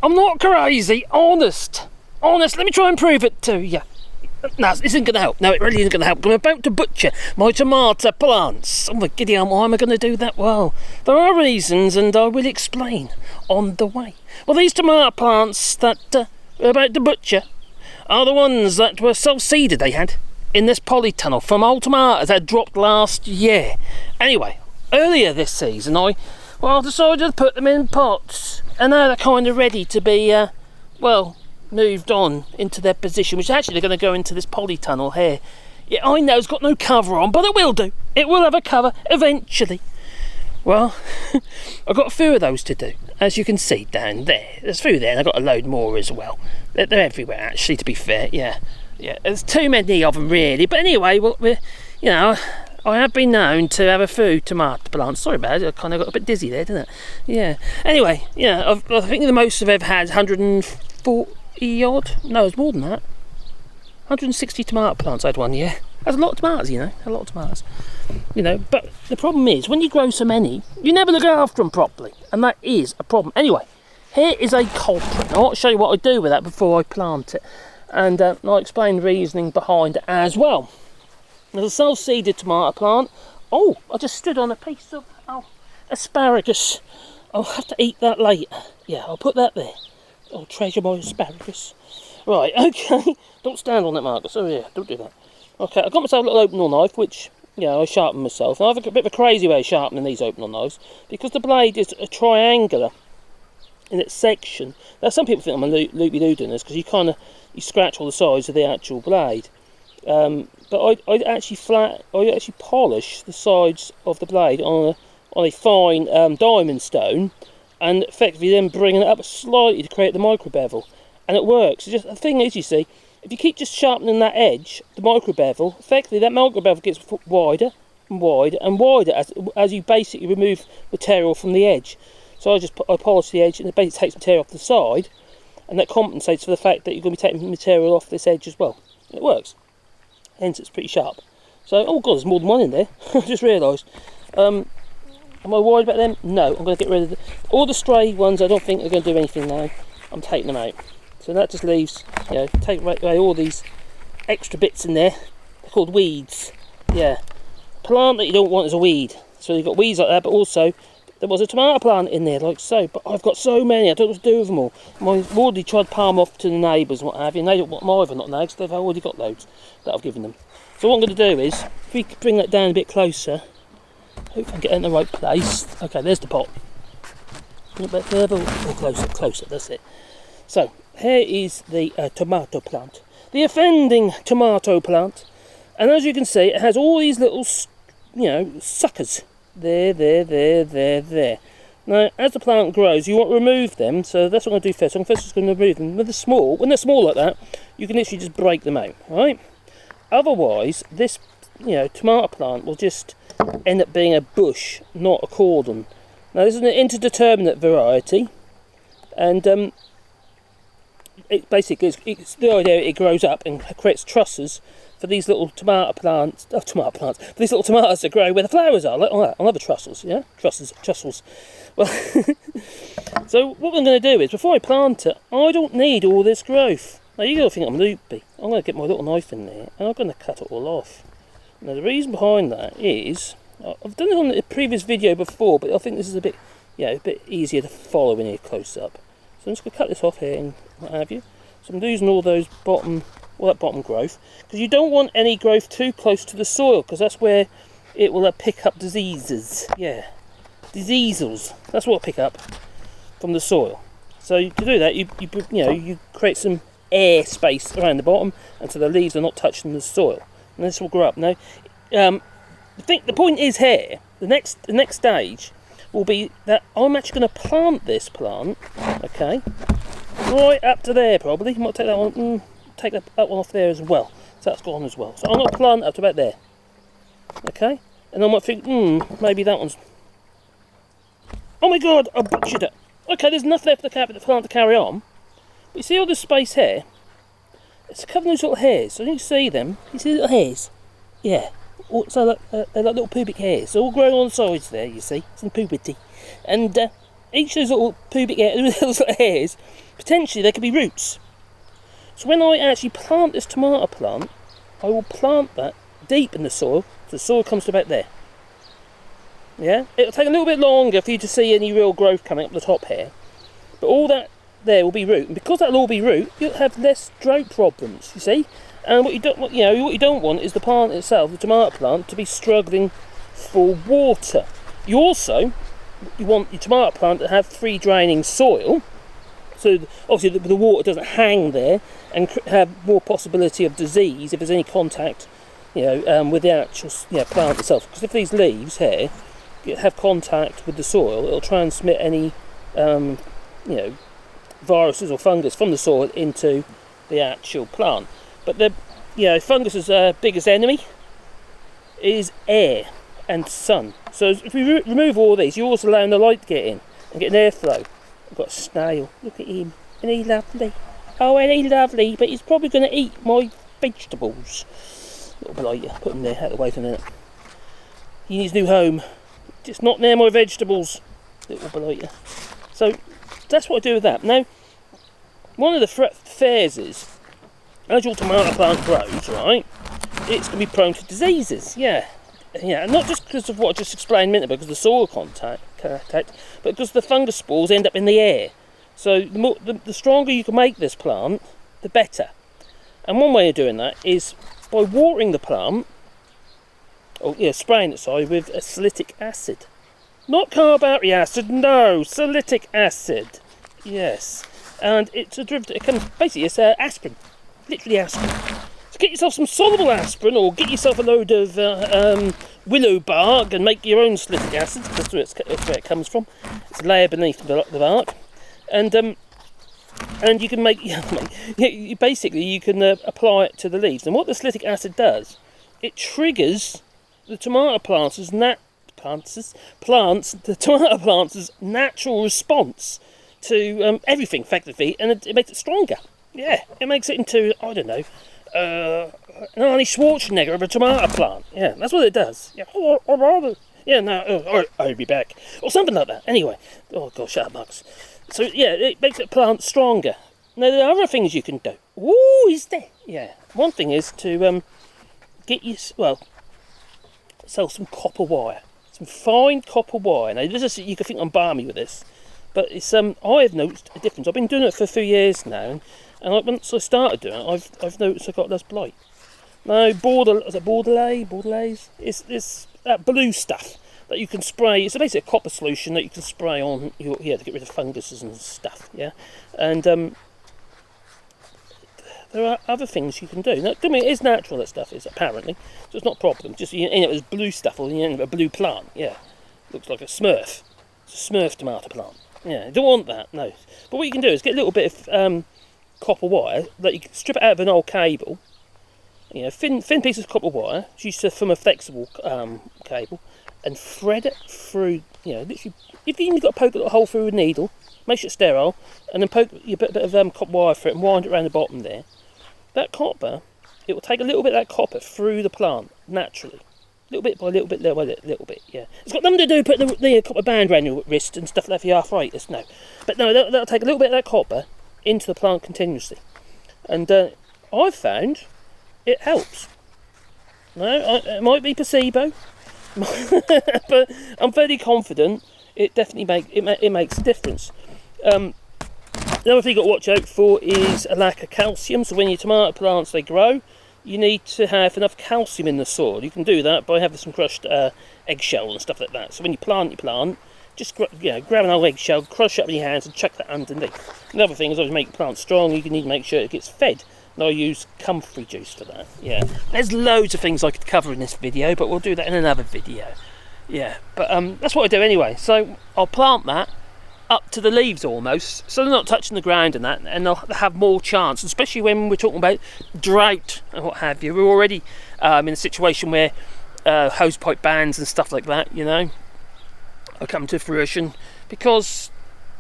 I'm not crazy, honest. Honest, let me try and prove it to you. No, this isn't going to help. No, it really isn't going to help. I'm about to butcher my tomato plants. Oh my giddy aunt, why am I going to do that? Well, there are reasons, and I will explain on the way. Well, these tomato plants that we're about to butcher are the ones that were self-seeded they had in this polytunnel from old tomatoes that dropped last year. Anyway, earlier this season I decided to put them in pots, and now they're kind of ready to be, moved on into their position, which actually they're going to go into this polytunnel here. Yeah, I know it's got no cover on, but it will do. It will have a cover eventually. Well, I've got a few of those to do, as you can see down there. There's a few there, and I've got a load more as well. They're everywhere, actually, to be fair. Yeah, there's too many of them, really. But anyway, I have been known to have a few tomato plants. Sorry about it, I kind of got a bit dizzy there, didn't it? Yeah. Anyway, I think the most I've ever had is 140 odd. No, it's more than that. 160 tomato plants I had one year. That's a lot of tomatoes, a lot of tomatoes. But the problem is, when you grow so many, you never look after them properly, and that is a problem. Anyway, here is a culprit. I want to show you what I do with that before I plant it, and I'll explain the reasoning behind it as well. There's a self-seeded tomato plant. Oh, I just stood on a piece of asparagus. I'll have to eat that later. Yeah, I'll put that there. I'll treasure my asparagus. Right, okay. Don't stand on it, Marcus. Oh yeah, don't do that. Okay, I've got myself a little open knife, which, I sharpen myself. And I have a bit of a crazy way of sharpening these open knives, because the blade is a triangular in its section. Now, some people think I'm a loopy-doo doing this, because you scratch all the sides of the actual blade. But I actually polish the sides of the blade on a fine diamond stone, and effectively then bringing it up slightly to create the micro bevel, and it works. The thing is, you see, if you keep just sharpening that edge, the micro bevel, effectively that micro bevel gets wider and wider and wider as you basically remove material from the edge. So I polish the edge, and it basically takes material off the side, and that compensates for the fact that you're going to be taking material off this edge as well. It works. Hence it's pretty sharp. So, oh god, there's more than one in there. I just realised. Am I worried about them? No, I'm going to get rid of all the stray ones. I don't think they're going to do anything now. I'm taking them out. So that just leaves, take away all these extra bits in there. They're called weeds. Yeah. Plant that you don't want is a weed. So you've got weeds like that, but also there was a tomato plant in there, like so. But I've got so many, I don't know what to do with them all. I've already tried to palm off to the neighbours and what have you, and they don't want them either, not now, because they've already got loads that I've given them. So what I'm going to do is, if we could bring that down a bit closer, hope I can get in the right place. Okay, there's the pot. A bit further, or closer, that's it. So, here is the tomato plant. The offending tomato plant. And as you can see, it has all these little, suckers. There. Now, as the plant grows, you want to remove them, so that's what I'm going to do first. I'm first just going to remove them. When they're small like that, you can literally just break them out, right? Otherwise, this, tomato plant will just end up being a bush, not a cordon. Now, this is an interdeterminate variety, and it basically it's the idea it grows up and creates trusses for these little tomato plants, for these little tomatoes that grow where the flowers are, like that, on other trussels, yeah? Trussels. Well, so what I'm going to do is, before I plant it, I don't need all this growth. Now, you're going to think I'm loopy. I'm going to get my little knife in there, and I'm going to cut it all off. Now, the reason behind that is, I've done it on a previous video before, but I think this is a bit easier to follow when you're close up. So I'm just going to cut this off here and what have you. So I'm losing all that bottom growth, because you don't want any growth too close to the soil, because that's where it will pick up diseases. Yeah, diseases. That's what it'll pick up from the soil. So to do that, you create some air space around the bottom, and so the leaves are not touching the soil, and this will grow up. Now, the point is here, the next stage will be that I'm actually going to plant this plant, okay, right up to there probably. You might take that one, take that one off there as well, so that's gone as well. So I'm going to plant it up to about there, okay, and I might think, maybe that one's, oh my god, I butchered it. Okay, there's enough there for the plant to carry on, but you see all this space here? It's covered in those little hairs, so you can see them. You see the little hairs? Yeah. So they're like little pubic hairs. They're all growing on the sides there, you see. Some puberty. And each of those little pubic hairs, those little hairs, potentially there could be roots. So when I actually plant this tomato plant, I will plant that deep in the soil, so the soil comes to about there. Yeah, it'll take a little bit longer for you to see any real growth coming up the top here, but all that there will be root, and because that'll all be root, you'll have less drought problems. You see, and what you don't want is the plant itself, the tomato plant, to be struggling for water. You want your tomato plant to have free draining soil, so obviously the water doesn't hang there and have more possibility of disease if there's any contact, with the actual plant itself. Because if these leaves here have contact with the soil, it'll transmit any viruses or fungus from the soil into the actual plant. But the fungus's biggest enemy is air and sun. So if we remove all these, you're also allowing the light to get in and get an airflow. I've got a snail. Look at him. Isn't he lovely? Oh, ain't he lovely? But he's probably going to eat my vegetables. Little blighter. Put him there, out of the way for a minute. He needs a new home. Just not near my vegetables. Little blighter. So that's what I do with that. Now, one of the fears is, as your tomato plant grows, right, it's going to be prone to diseases. Yeah, and not just because of what I just explained a minute ago, because of the soil contact, but because the fungus spores end up in the air. So the stronger you can make this plant, the better. And one way of doing that is by watering the plant, spraying it, with salicylic acid. Not carboxylic acid, no, salicylic acid. Yes, and it's a derivative. It's aspirin, literally aspirin. So get yourself some soluble aspirin, or get yourself a load of willow bark and make your own salicylic acid. That's where it comes from. It's a layer beneath the bark, and you can make. Basically, you can apply it to the leaves. And what the salicylic acid does, it triggers the tomato plant's natural response to everything, effectively, and it makes it stronger. Yeah, it makes it into, I don't know, an Arnie Schwarzenegger of a tomato plant. Yeah, that's what it does. Yeah, I'll be back, or something like that. Anyway, oh gosh, shut up, Max. So yeah, it makes the plant stronger. Now there are other things you can do. Ooh, is there? Yeah, one thing is to sell some copper wire. Some fine copper wire. Now, you can think I'm balmy with this, but it's I have noticed a difference. I've been doing it for a few years now, and once I started doing it, I've noticed I got less blight. Now, Bordelaise? It's that blue stuff that you can spray. It's basically a copper solution that you can spray on to get rid of funguses and stuff. Yeah, and there are other things you can do. Now, it is natural, that stuff is, apparently, so it's not a problem. Just it's blue stuff, or a blue plant. Yeah, looks like a Smurf. It's a Smurf tomato plant. Yeah, you don't want that, no. But what you can do is get a little bit of copper wire that you can strip it out of an old cable. Thin pieces of copper wire, used from a flexible cable, and thread it through. Literally, if you've got to poke a hole through a needle, make sure it's sterile, and then poke a bit of copper wire through it and wind it around the bottom there. That copper, it will take a little bit of that copper through the plant naturally, little bit by little bit, little bit. Yeah, it's got nothing to do with putting the copper band around your wrist and stuff like that for your arthritis. No, but no, that'll take a little bit of that copper into the plant continuously, and I've found it helps. No, it might be placebo, but I'm fairly confident it definitely makes a difference. The other thing you've got to watch out for is a lack of calcium. So when your tomato plants, they grow, you need to have enough calcium in the soil. You can do that by having some crushed eggshell and stuff like that. So when you plant your plant, just grab an old eggshell, crush it up in your hands and chuck that underneath. The other thing is, always make your plant strong, you need to make sure it gets fed. And I use comfrey juice for that. Yeah, there's loads of things I could cover in this video, but we'll do that in another video. Yeah, but that's what I do anyway. So I'll plant that up to the leaves almost, so they're not touching the ground and that, and they'll have more chance, especially when we're talking about drought and what have you. We're already in a situation where hosepipe bans and stuff like that, are coming to fruition because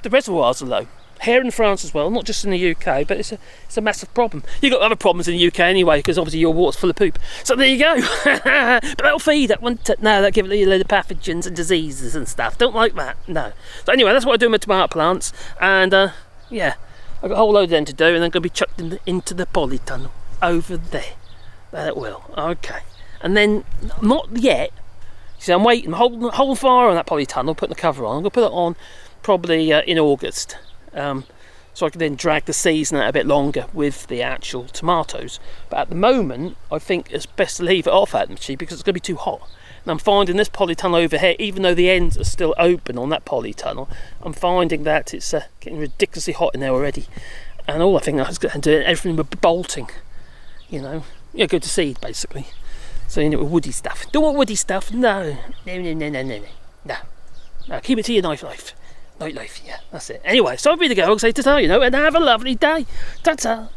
the reservoirs are low. here in France as well, not just in the UK, but it's a massive problem. You've got other problems in the UK anyway, because obviously your water's full of poop. So there you go. But that'll feed it, won't it? No, that'll give it a load of pathogens and diseases and stuff. Don't like that, no. So anyway, that's what I do with my tomato plants, and yeah, I've got a whole load of them to do, and then going to be chucked into the polytunnel over there. That will, okay. And then, not yet, see, I'm waiting, holding fire on that polytunnel, putting the cover on. I'm going to put it on probably in August. So I can then drag the season out a bit longer with the actual tomatoes. But at the moment, I think it's best to leave it off actually, because it's going to be too hot. And I'm finding this polytunnel over here, even though the ends are still open on that polytunnel, I'm finding that it's getting ridiculously hot in there already. And all I think I was going to do, everything with bolting, you know, go to seed basically. So you know, with woody stuff. Don't want woody stuff. No, keep it to your nightlife. Nightlife, yeah, that's it. Anyway, so I'll be the go. I'll say ta-ta, you know, and have a lovely day. Ta-ta.